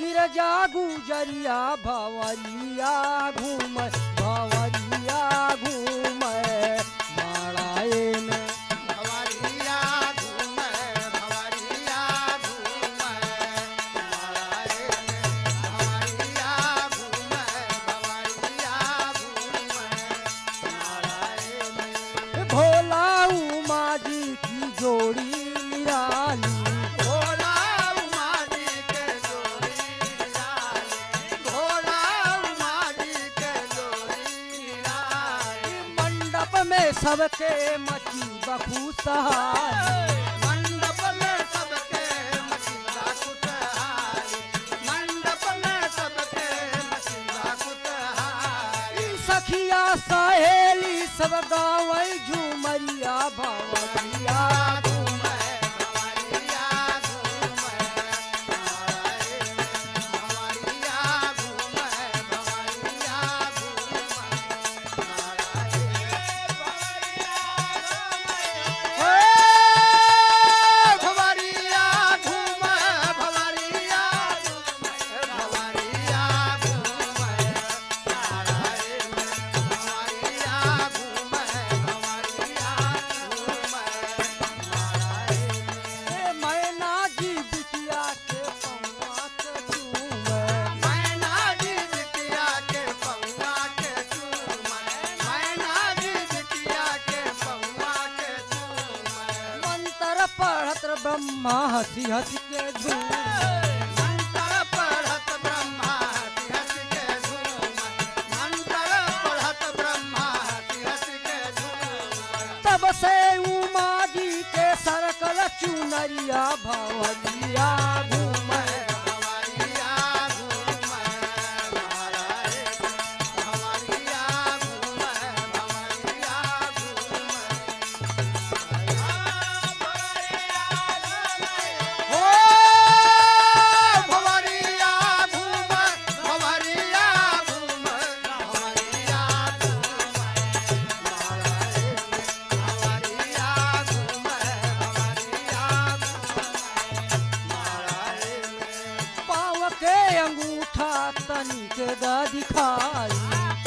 गिरजा गुजरिया भवरिया घूम भवरिया घूम माड़ाए में भवरिया घूम भवरिया घूम माड़ाए में भवरिया घूम भवरिया घूम माड़ाए में भोला उमा जी की जोड़ी निराली भोला उमा जी के जोड़ी निराली भोला उमा जी के जोड़ी निराली मंडप में सबके मची बखूसहारी मंडप में सबके मसीहा कुटहारी मंडप में सबके मसीहा कुटहारी सखिया सहेली सब गाँव झूमरिया भवरिया घूम भवरिया घूम भवरिया घूम भवरिया भवरिया घूम भवरिया भवरिया घूम भवरिया घूम भवरिया घूम मैना जी बिटिया के पौआ के झूम मैना जी बिटिया के पौआ के चूम मैना जी बिटिया के पौआ के चूम मंत्र पढ़त ब्रह्मा हंसी हंसी के झूम मंत्र पढ़त ब्रह्मा हंस हंस के झूम मंत्र पढ़त ब्रह्मा हंस हंस के झूम तब से उमा जी के सरकल चुनरिया भवरिया घूम भवरिया घूम भवरिया घूम भवरिया घूम हो भवरिया घूम भवरिया घूम भवरिया घूम भवरिया घूम भवरिया पाँव के अंगूठा तनिक द दिखाई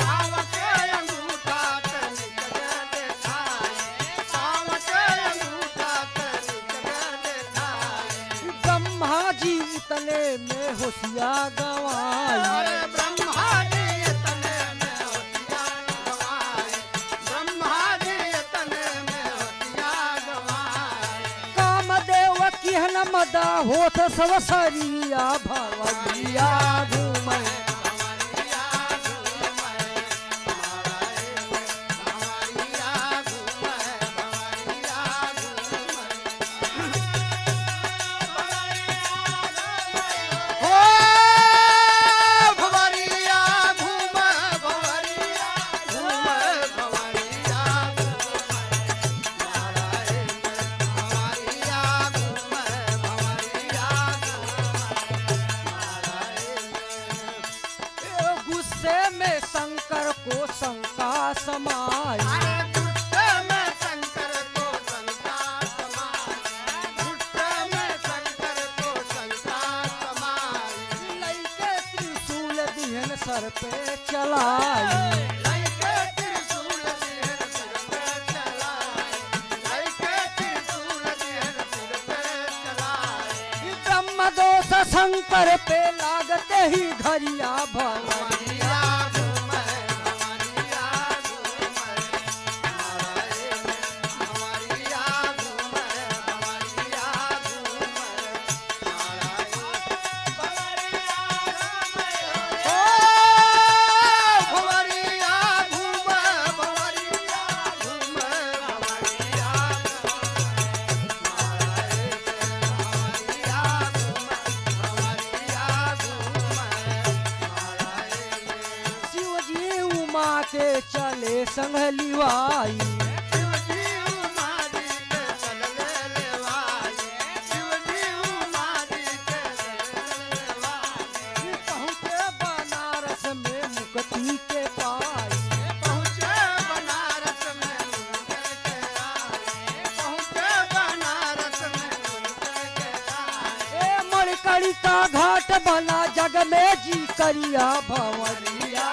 पाँव के अंगूठा तनिक देखाई पाँव के अंगूठा तनिक देखाई ब्रह्मा जी तले में होशिया गवाई अरे ब्रह्मा जी तने में होतिया गवाए ब्रह्मा जी तने में होतिया गवाए कामदेव किहन मदा होठ सब सरिया भवरिया घूम भवरिया घूम भवरिया घूम भवरिया हो भवरिया घूम भवरिया घूम भवरिया भवरिया घूम भवरिया गुस्से में शंकर को शंका समाई अरे गुस्से में शंकर को शंका समाई गुस्से में शंकर को शंका समाई लइके त्रिशूल दिहन सर पे चलाई लइके त्रिशूल दिहन सिर पे चलाए लइके त्रिशूल दिहन सिर पे चलाए ब्रह्म दोष शंकर पे लागते ही घरिया भवरिया भवरिया घूम भवरिया घूम भवरिया घूम भवरिया घूम हो भवरिया घूम भवरिया घूम भवरिया शिव जी उमा के चले संग लिवाई शिवजी उमा जी के चलले लेवाई शिवजी उमा जी के चलले लेवाई पहुँचे बनारस में मुक्ति के पाई पहुँचे बनारस में मुनकर के आए पहुँचे बनारस में मुनकर के आए ए मणिकर्णिका घाट बना जग में जी करिया भंवरिया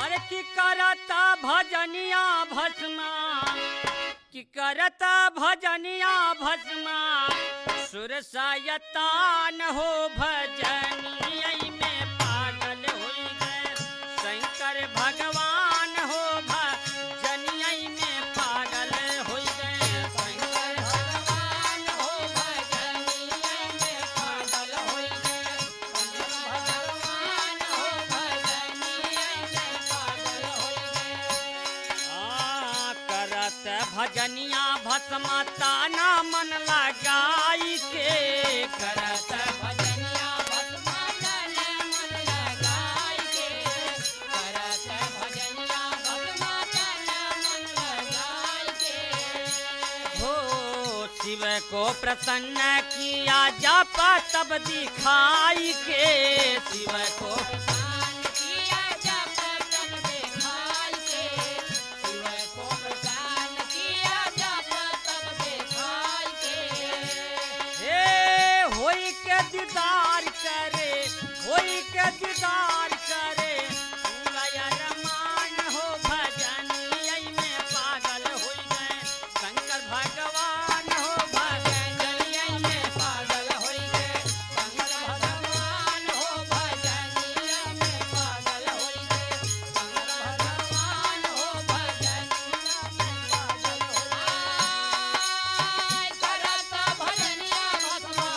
अरे की करता भजनिया भस्मा की करता भजनिया भस्मा सुरसायतान हो भजनिया में पागल हो गए शंकर भगवान हो भजनिया में पागल हो गए शंकर भगवान हो भजनिया में पागल हो गए शंकर भगवान हो भजनिया में पागल हो गए करत भजनिया भस्मा ताना मन लगाई के करत भजनिया भस्मा ताना मन लगाई के करत भजनिया भस्मा ताना मन लगाई के हो शिव को प्रसन्न किया जप तब दिखाई के शिव को प्रसन्न किया जप तब दिखाई के शिव को प्रसन्न किया जप तब दिखाई के होई के दीदार करे होई के दीदार करे पूरा रमान हो भजनिया में पागल हो गए शंकर भगवान हो भजनिया में पागल हो गए शंकर भगवान हो भजनिया में पागल हो गए शंकर भगवान हो भजनिया में पागल हो गए करता भजनिया भस्मा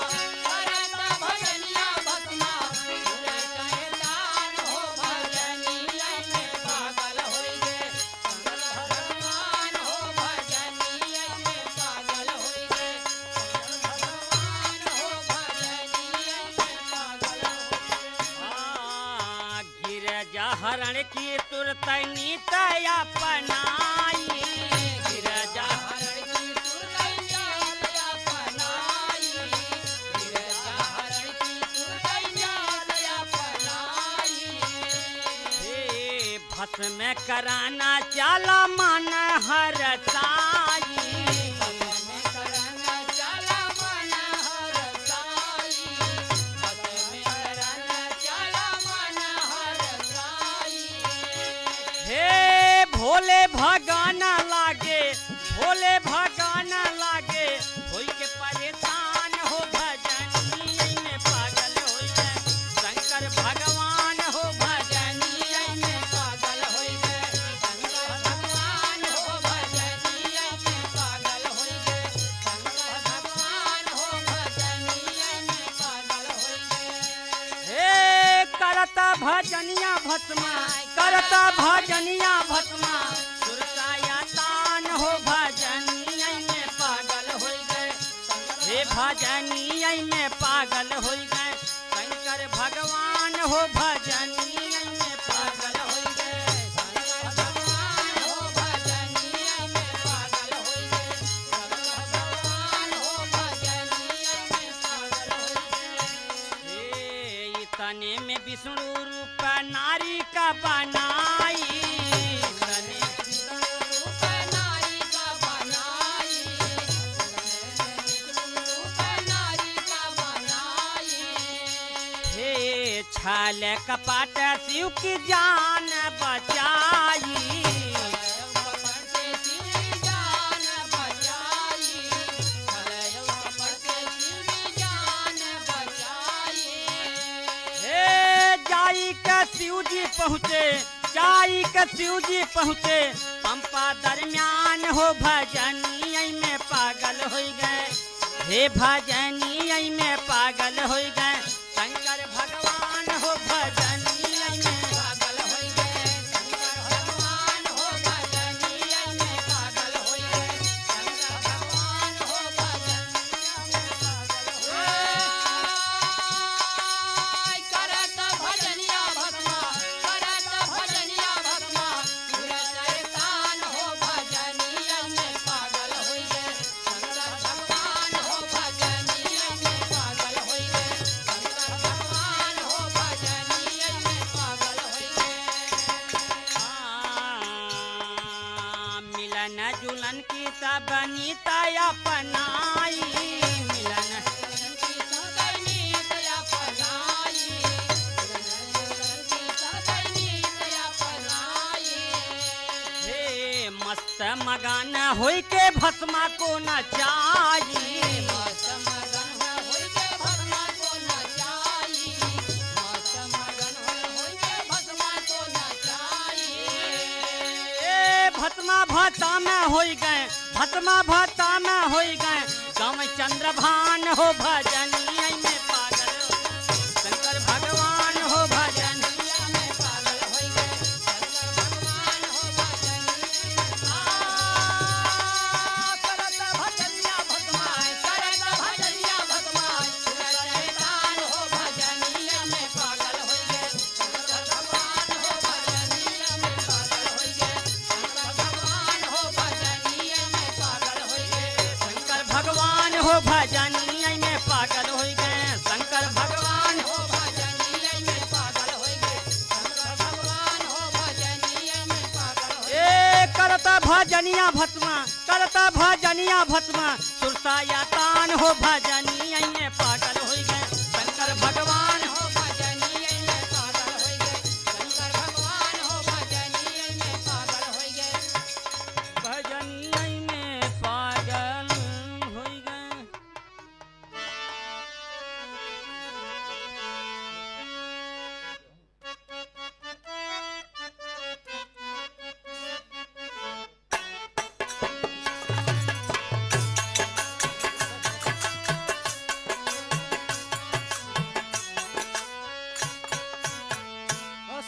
करता भजनिया भस्मा पूरे कहतान हो भजनिया में पागल हो गए शंकर भगवान हो भजनिया में पागल हो गए शंकर भगवान हो भजनिया में पागल हो गिरजा हरण की तुरत नीत अपनाई गिरजा हरण की तुरत नीत अपनाई गिरजा हरण की तुरत नीत अपनाई हे भस्म में कराना चाला मन हर साई भस्म में कराना चाला मन हर साई भस्म में कराना चाला मन हर साई हे भोले भगाना लागे भोले भगाना लागे होई के परेशान हो भजनिया में पागल हो गए शंकर भगवान हो भजनिया में पागल हो गए शंकर भगवान हो भजनिया में पागल हो गए शंकर भगवान हो भजनिया में पागल हो गए हे करता भजनिया भस्मा करता भजनिया भस्मा सुरसायतान हो भजनिया में पागल हो गए हे भजनिया में पागल हो गए शंकर भगवान हो भजनिया में पागल हो गए शंकर भगवान हो भजनिया में पागल हो गए शंकर भगवान हो भजनिया में पागल हो गए हे इतने में विष्णु रूप नारी का बनाई तने विष्णु रूप नारी का बनाई विष्णु रूप नारी का बनाई हे छाल कपाट शिव की जान बचाई कपाट से शिव की जान बचाई कपाट से शिव की जान बचाई हे जाई का शिव जी पहुँचे जाई का शिव जी पहुँचे पंपा दरमियान हो भजनिया में पागल हो गए हे भजनी में पागल हो गए शंकर भगवान हो भजनी में पागल हो गए शंकर भगवान हो भजनी में पागल हो गए शंकर भगवान हो भजनी में पागल हो गए करत भजनिया भस्मा पूरा शैतान हो भजनी में पागल हो गए शंकर भगवान हो भजनी में पागल हो गए शंकर भगवान हो भजनी में पागल हो गए मिलन जुलन की सब नीता अपनाई मिलन जुलन की सब नीता अपनाई हे मस्त मगन होई के भस्मा को नचाई मस्त मगन होई के भस्मा को नचाई मस्त मगन होई के भस्मा को नचाई ए भस्मा भाता में होई गए भस्मा भाता में होई गए गाँव चंद्रभान हो भजनिया में पागल शंकर भगवान हो भजनिया में पागल हो गए शंकर भगवान हो भजनिया करत भजनिया भस्माय पूरा शैतान हो भजनिया में पागल हो गए शंकर भगवान हो भजनिया में पागल हो गए शंकर भगवान हो भजनिया में पागल हो गए शंकर भगवान हो भजनिया में पागल हो गए शंकर भगवान हो भजनिया में पागल हो गए शंकर भगवान हो भजनिया में पागल हो ए करता भजनिया भस्मा सुरसाया तान हो भजनिया में पागल हो गए शंकर भगवान हो भजनिया में पागल हो गए शंकर भगवान हो भजनिया में पागल हो गए भजनिया में पागल हो गए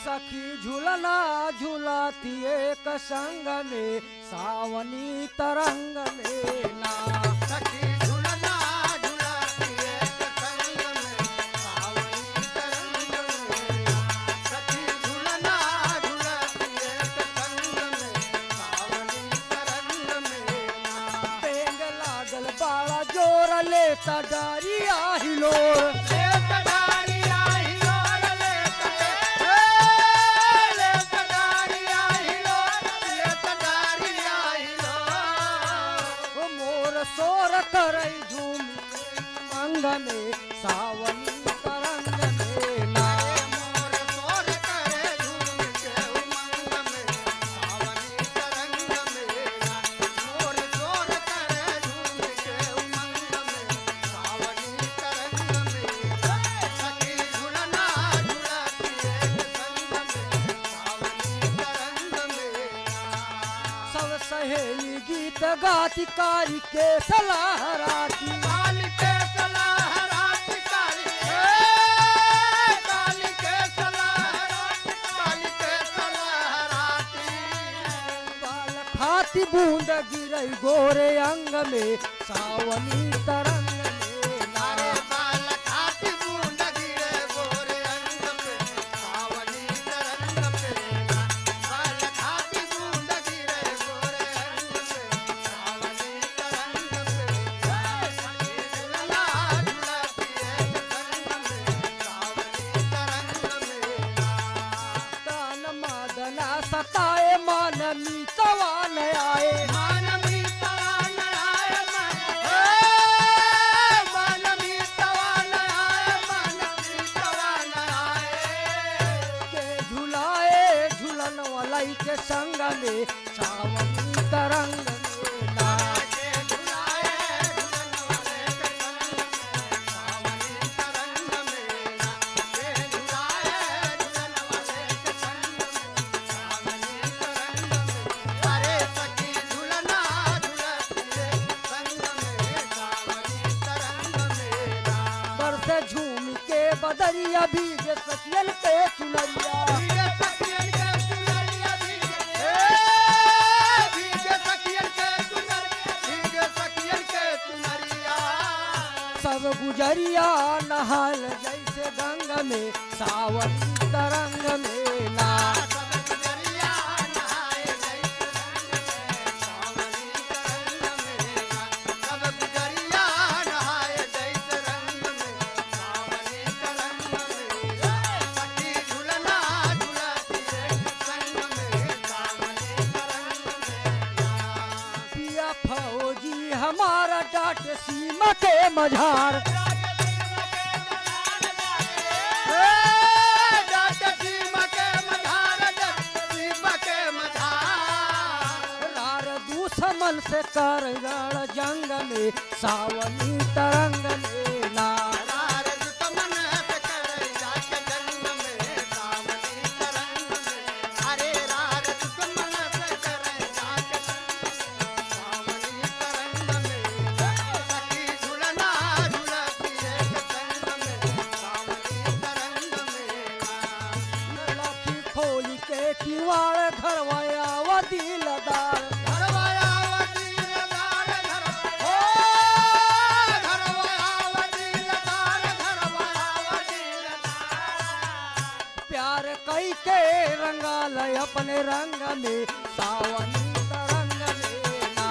सखी झूलना झूलती एक संग में सावनी तरंग में ना सखी झूलना झूलती एक संग में सावनी तरंग में सखी झूलना झूलती एक संग में सावनी तरंग में पेंग लागल बाड़ा जोर लेता डारिया हिलोर सोर करई झूम अंग में सावनी तरंग में ना मोर सोर करे झूम के उमंग में सावनी तरंग में मोर सोर करे झूम के उमंग में सावनी तरंग में सखी झूलना झूलती एक संग में सावनी तरंग में सब सहेली गीत गाती कारी के सलाह राती काली के सलाह रात काली के सलाह रात काली के सलाह राती बाल खाती बूंद गिरई गोरे अंग में सावनी तरंग में अरे ना बाल खाती बूंद गिरे गोरे अंग पे सावनी तरंग पे बाल खाती बूंद गिरे गोरे अंग पे सावनी तरंग पे सखी झूलना झूलती एक संग में सावनी तरंग में तान मदना सताए मन मीतवा न आए मानवी तवान आए मानवी तवान आए के झुलाए झुलन वालाई के संग में सावनी तरंग में ना के झुलाए झुलन वाले के संग में सावनी तरंग में के झुलाए झुलन वाले के संग में सावनी तरंग में अरे सखी झुलना झुलती एक से झूम के बदरिया भीग सखियन के चुनरिया भीगे सखियन के चुनरिया भीगे सखियन के चुनरिया सब गुजरिया नहाल जैसे गंगा में सावन तरंग में ना सब गुजरिया नहाए जैसे रंग में सावनी तरंग में सब गुजरिया नहाए जैसे रंग में सावनी तरंग में सखी झुलना झुलती एक संग में सावनी तरंग में पिया फौजी हमारा डाट सीमा के मझार रार दुश्मन से कर जंग में सावनी तरंग में ना लखी खोल के किवाड़ घरवाया व दिलदार प्यार कई के रंगाल अपने रंग में सावनी तरंग में ना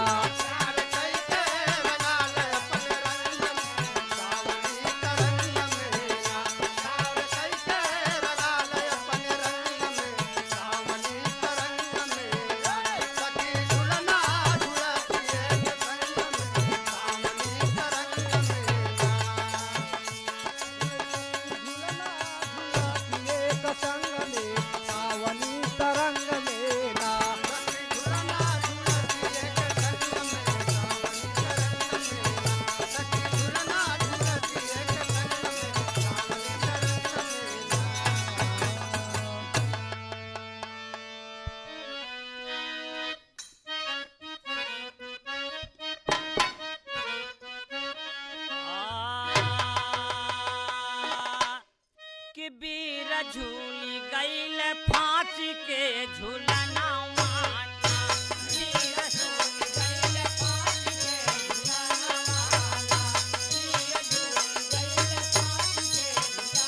झूलना झूलती एक संग में सावनी तरंग में ना कि बीर झूली गईल फांसी के झूलना वाना बीर झूली गईल फांसी के झूलना वाला बीर झूली गईल फांसी के झूलना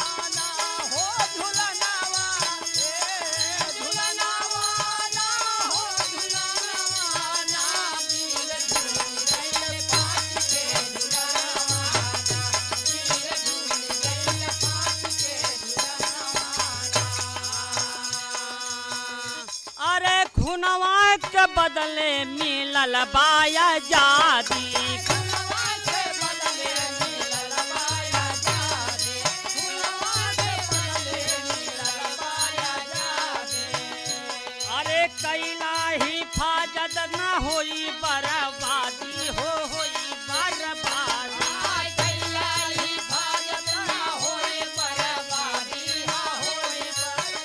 वाला हो झूलना वाला झूलना वाला हो झूलना वाला बीर झूली गईल फांसी के झूलना अरे खुनवा के बदले मिलल बाया जादी खुनवा के बदले मिलल बाया जादी खुनवा के बदले मिलल बाया जादी अरे कैला हिफाजत न होई बर्बादी होई बर्बादी कैला हिफाजत न होई बर्बादी होई बर्बादी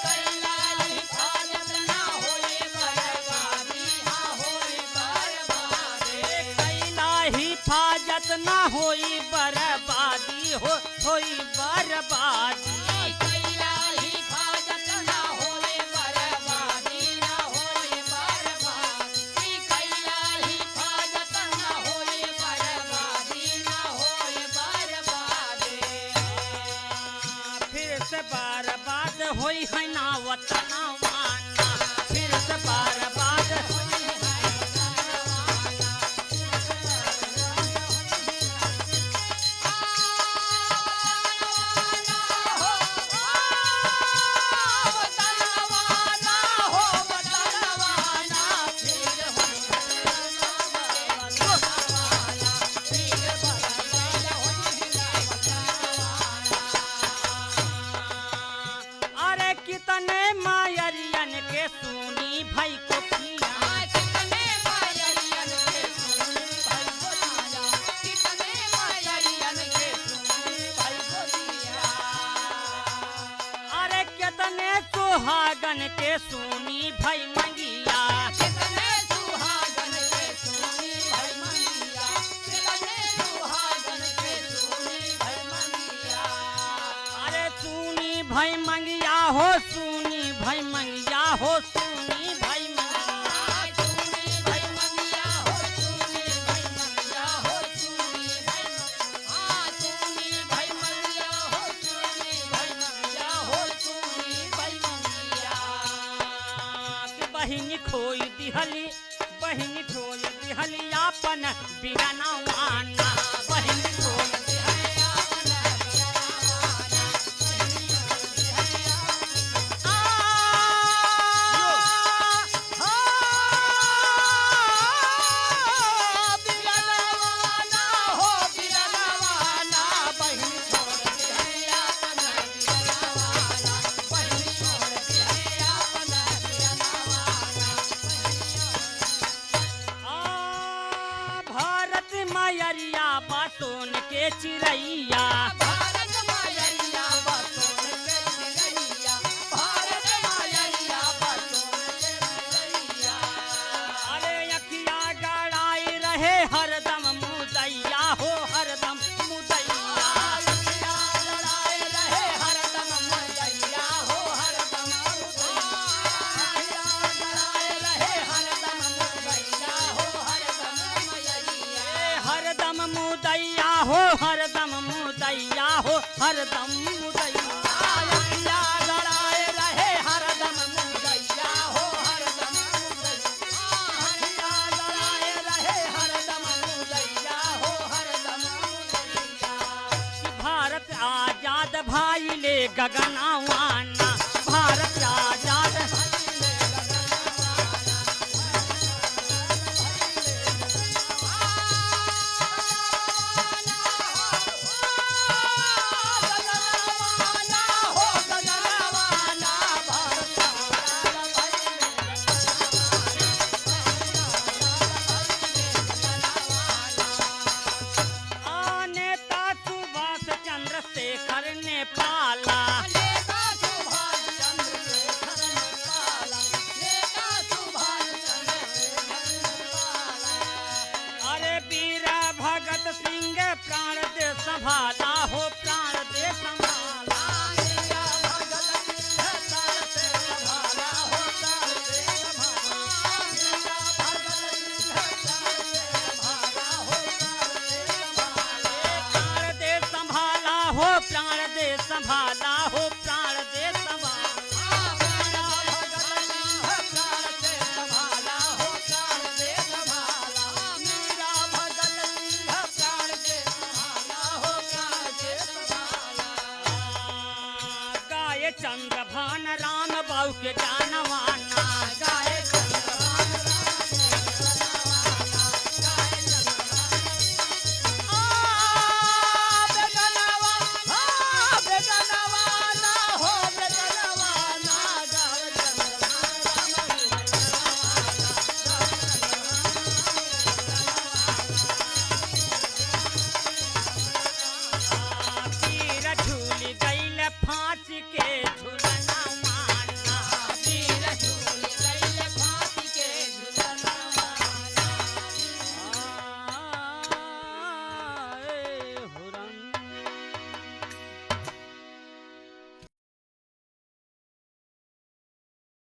कैला हिफाजत न होई बर्बादी होई बर्बादी कैला हिफाजत न होई बर्बादी होई बर्बादी कैला हिफाजत न होई बर्बादी होई बर्बादी कैला हिफाजत न होई बर्बादी होई बर्बादी फिर से बर्बाद होई है ना वतन वाना फिर से बर्बाद होई है अरे कितने मायरियन के सुनी भाई को किया कितने मायरियन के सुनी भाई को किया कितने मायरियन के सुनी भाई को किया अरे कितने सुहागन के सुनी भाई मंगिया कितने सुहागन के सुनी भाई मंगिया भाई मंगिया हो सुनी भाई मंगिया हो सुनी भाई मंगिया सुनी भाई मंगिया हो सुनी भाई मंगिया हो सुनी भाई हाँ सुनी भाई मंगिया हो सुनी भाई मंगिया हो सुनी भाई मंगिया कि बहिनी खोई दिहली अपन बिरनवाना बहिनी खोई दिहली अपन बिरनवाना सोन के चिड़ैया भारत मायरिया बसोन के चिड़ैया भारत मायरिया बसोन के चिड़ैया अरे अखिया गड़ाई रहे हरदम मुदैया हो हरदम मुदैया अखिया गड़ाई रहे हरदम मुदैया हो हरदम मुदैया अखिया गड़ाई रहे हरदम मुदैया हो हरदम मुदैया हरदम मुदैया हो हरदम मुदैया हो हरदम मुदैया अखिया गड़ाए रहे हरदम मुदैया हो हरदम मुदैया अखिया गड़ाए रहे हरदम मुदैया हो हरदम मुदैया भारत आजाद भाई ले गगनवाना भारत आजाद शेखर ने पाला नेता सुभाष चंद्र शेखर ने पाला नेता सुभाष चंद्र शेखर ने पाला अरे वीर भगत सिंह प्राण दे संभाला हो प्राण दे संभाला वीर भगत सिंह प्राण दे संभाला हो प्राण दे संभाला वीर भगत सिंह प्राण दे संभाला हो प्राण दे संभाला हो प्राण दे संभाला हो प्राण दे संभाला प्राण दे संभाला हो प्राण दे संभाला मेरा भगत सिंह प्राण दे संभाला हो प्राण दे संभाला गाय चंद्रभान राम बाऊ के जानवाना गाय चंद्रभान फांसी के